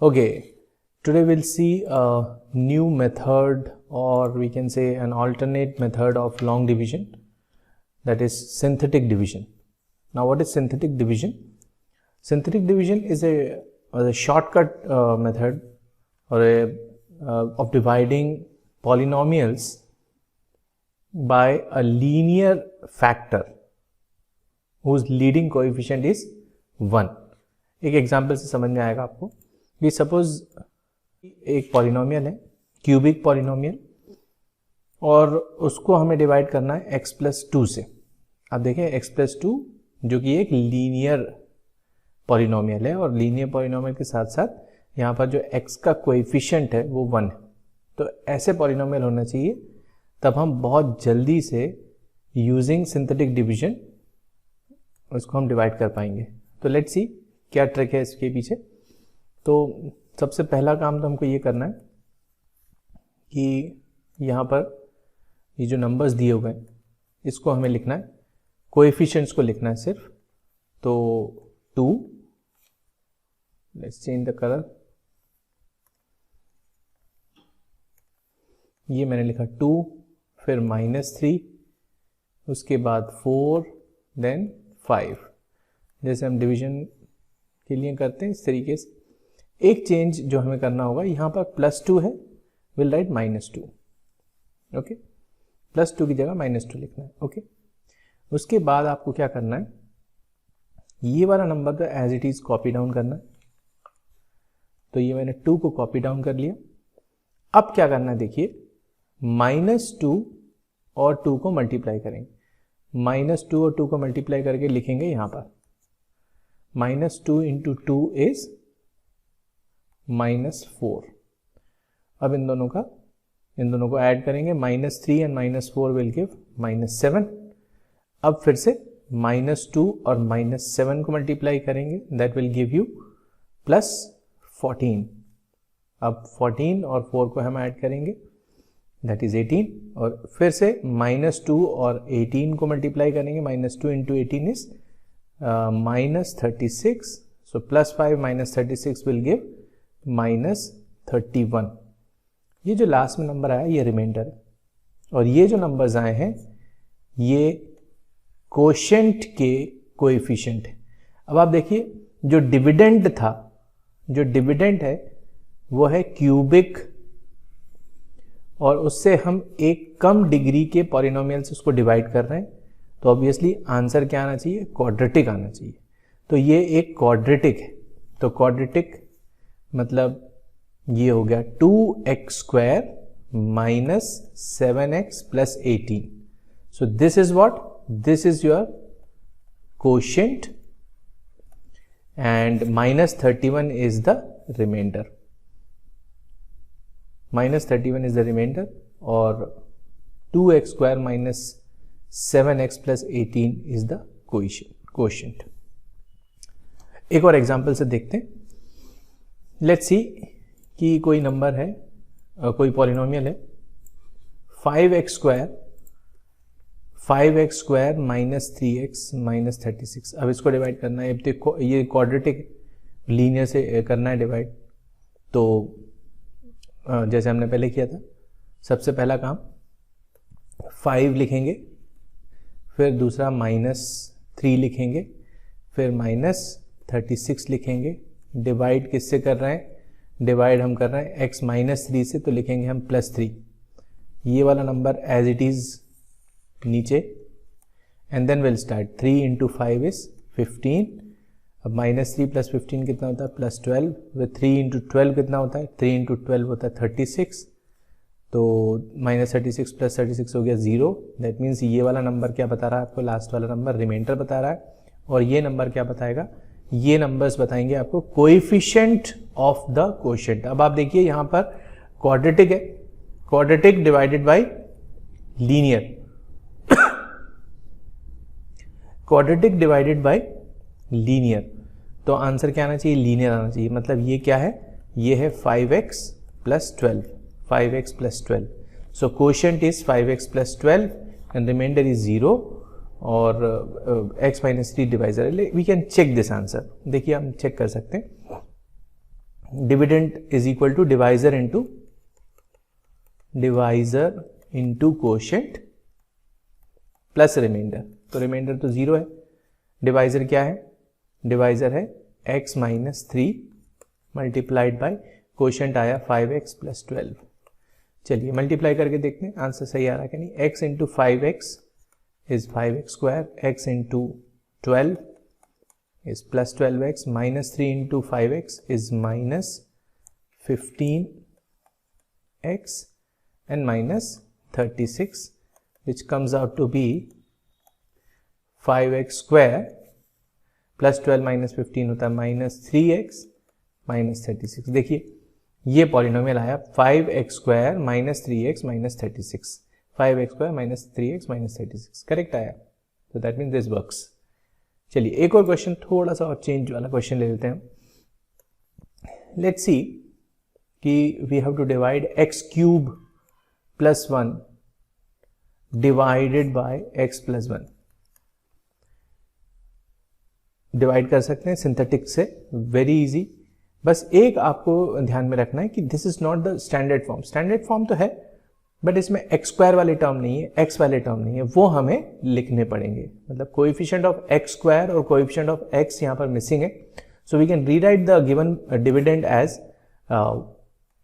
Okay, today we'll see a new method, or we can say an alternate method of long division, that is synthetic division. Now what is synthetic division? Synthetic division is a shortcut method or of dividing polynomials by a linear factor whose leading coefficient is 1. एक example से समझ में आएगा आपको कि suppose एक polynomial है, cubic polynomial, और उसको हमें डिवाइड करना है x प्लस 2 से. अब देखें x प्लस 2 जो कि एक लीनियर पॉलिनोमियल है, और लीनियर पॉलिनोमियल के साथ साथ यहाँ पर जो x का कोएफिशिएंट है वो 1 है. तो ऐसे पॉलिनोमियल होना चाहिए, तब हम बहुत जल्दी से यूजिंग सिंथेटिक डिवीजन उसको हम डिवाइड कर पाएंगे. तो लेट्स सी क्या ट्रिक है इसके पीछे. तो सबसे पहला काम तो हमको ये करना है कि यहाँ पर ये जो नंबर्स दिए हुए हैं इसको हमें लिखना है, कोएफिशिएंट्स को लिखना है सिर्फ. तो 2, लेट्स चेंज द कलर, ये मैंने लिखा 2, फिर -3, उसके बाद 4, देन 5. जैसे हम डिवीजन के लिए करते हैं इस तरीके से. एक चेंज जो हमें करना होगा, यहाँ पर +2 है, विल राइट -2. ओके, +2 की जगह -2 लिखना है. ओके, उसके बाद आपको क्या करना है, ये वाला नंबर तो as it is copy down करना है. तो ये मैंने 2 को कॉपी डाउन कर लिया. अब क्या करना है, देखिए -2 और 2 को मल्टीप्लाई करेंगे. -2 और 2 को मल्टीप्लाई करके लिखेंगे यहाँ पर -2 इंटू 2 इज -4. अब इन दोनों को ऐड करेंगे, -3 एंड -4 विल गिव -7. अब फिर से -2 और -7 को मल्टीप्लाई करेंगे, दैट विल गिव यू +14. अब 14 और 4 को हम ऐड करेंगे, दैट इज 18. और फिर से -2 और 18 को मल्टीप्लाई करेंगे, -2 into 18 is -36. So +5 -36 will give -31. ये जो लास्ट में नंबर आया ये रिमाइंडर है, और ये जो नंबर्स आए हैं ये कोशेंट के कोएफिशिएंट है. अब आप देखिए जो डिविडेंड था, जो डिविडेंड है वो है क्यूबिक, और उससे हम एक कम डिग्री के पॉलिनोमियल से उसको डिवाइड कर रहे हैं. तो ऑब्वियसली आंसर क्या आना चाहिए, क्वाड्रेटिक आना चाहिए. तो ये एक क्वाड्रेटिक है. तो क्वाड्रेटिक मतलब ये हो गया 2x² - 7x + 18. So this is what, this is your quotient, and -31 is the remainder. -31 is the remainder, और 2x² - 7x + 18 is the quotient. एक और एग्जांपल से देखते हैं. लेट्स सी कि कोई नंबर है, कोई पॉलिनोमियल है 5x² - 3x - 36. अब इसको डिवाइड करना है. देखो ये क्वाड्रेटिक लीनियर से करना है डिवाइड. तो जैसे हमने पहले किया था, सबसे पहला काम 5 लिखेंगे, फिर दूसरा -3 लिखेंगे, फिर -36 लिखेंगे. डिवाइड किससे कर रहे हैं, डिवाइड हम कर रहे हैं x -3 से, तो लिखेंगे हम +3. ये वाला नंबर एज इट इज नीचे, and then will start 3 into 5 is 15. अब -3 + 15 कितना होता है, +12. विद 3 इंटू 12 कितना होता है, 3 इंटू 12 होता है 36. तो -36 + 36 हो गया 0. दैट मीन्स ये वाला नंबर क्या बता रहा है आपको, लास्ट वाला नंबर रिमाइंडर बता रहा है. और ये नंबर क्या बताएगा, ये नंबर्स बताएंगे आपको कोएफिशिएंट ऑफ द कोशेंट. अब आप देखिए यहाँ पर क्वाड्रेटिक है, quadratic divided by linear, quadratic divided by linear. तो आंसर क्या आना चाहिए, लीनियर आना चाहिए. मतलब ये क्या है, ये है 5x + 12, 5x + 12. So quotient is 5x + 12 and remainder is 0, और x - 3 डिवाइजर है. We can check this answer. देखिए हम चेक कर सकते हैं. Dividend is equal to divisor into quotient plus remainder. तो रिमाइंडर तो 0 है, डिवाइजर क्या है, डिवाइजर है x minus 3 multiplied by quotient आया 5x प्लस 12। चलिए मल्टीप्लाई करके देखते हैं आंसर सही आ रहा है कि नहीं। x into 5x is 5x square, x into 12 is plus 12x, minus 3 into 5x is minus 15x and minus 36, which comes out to be 5x square plus 12 minus 15 होता है minus 3x minus 36। देखिए ये polynomial आया 5x square minus 3x minus 36, 5x square minus 3x minus 36 correct आया। तो that means this works. चलिए एक और क्वेश्चन, थोड़ा सा और चेंज वाला क्वेश्चन ले लेते हैं। लेट्स सी कि we have to divide x cube plus 1 divided by x plus 1। Divide कर सकते हैं सिंथेटिक से, वेरी इजी। बस एक आपको ध्यान में रखना है कि this is not the standard form. Standard form तो है बट इसमें एक्स स्क्वायर वाले टर्म नहीं है, एक्स वाले टर्म नहीं है, वो हमें लिखने पड़ेंगे। मतलब कोएफिशिएंट ऑफ एक्स स्क्वायर और कोएफिशिएंट ऑफ एक्स यहां पर मिसिंग है। So we can rewrite the given dividend as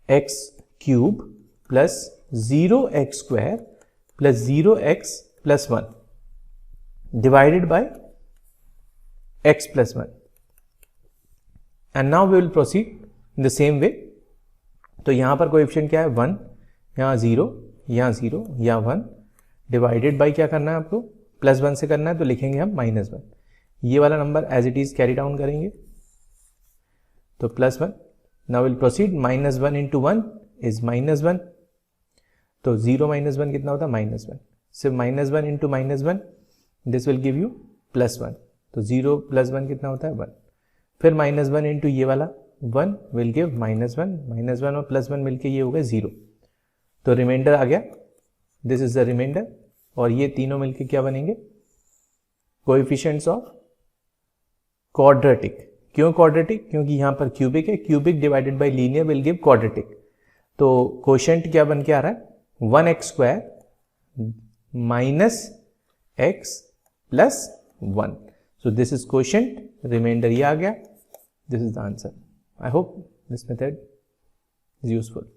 x cube plus 0x square plus 0x plus 1 divided by x plus 1। And now we will proceed in the same way. तो यहां पर coefficient क्या है 1, यहाँ 0, यहाँ 0, यहाँ 1 divided by क्या करना है आपको, प्लस 1 से करना है तो लिखेंगे हम माइनस 1। ये वाला number as it is carry down करेंगे तो plus 1। Now will proceed, minus 1 into 1 is minus 1। तो 0 माइनस 1 कितना होता है माइनस 1। सिर्फ minus 1 into minus 1 this will give you plus 1। तो 0 प्लस 1 कितना होता है 1। फिर माइनस 1 इंटू ये वाला 1 विल गिव माइनस 1, माइनस 1 और प्लस 1 मिलके ये हो गया 0। तो रिमाइंडर आ गया, दिस इज द रिमाइंडर। और ये तीनों मिलके क्या बनेंगे, कोएफिशिएंट्स ऑफ क्वाड्रेटिक। क्यों क्वाड्रेटिक, क्योंकि यहां पर क्यूबिक है, cubic divided by linear will give quadratic. तो कोशेंट क्या बन के आ रहा है 1x square minus x plus 1। So this is quotient, remainder ये आ गया, this is the answer. I hope this method is useful.